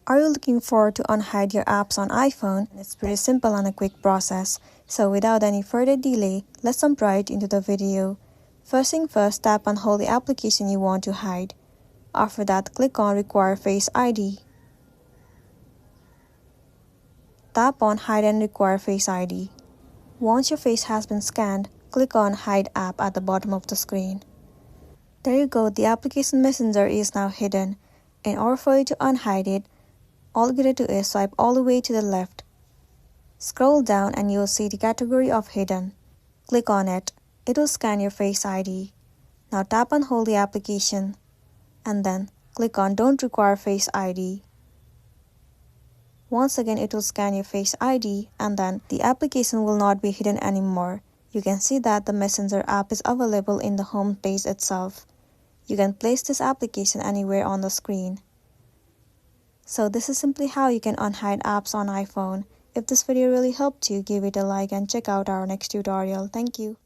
Are you looking forward to unhide your apps on iPhone? It's pretty simple and a quick process. So without any further delay, let's jump right into the video. First thing first, tap and hold the application you want to hide. After that, click on Require Face ID. Tap on Hide and Require Face ID. Once your face has been scanned, click on Hide App at the bottom of the screen. There you go, the application Messenger is now hidden. In order for you to unhide it, all you gotta do is swipe all the way to the left. Scroll down and you'll see the category of hidden. Click on it. It will scan your Face ID. Now tap and hold the application. And then click on Don't Require Face ID. Once again, it will scan your Face ID and then the application will not be hidden anymore. You can see that the Messenger app is available in the home page itself. You can place this application anywhere on the screen. So this is simply how you can unhide apps on iPhone. If this video really helped you, give it a like and check out our next tutorial. Thank you.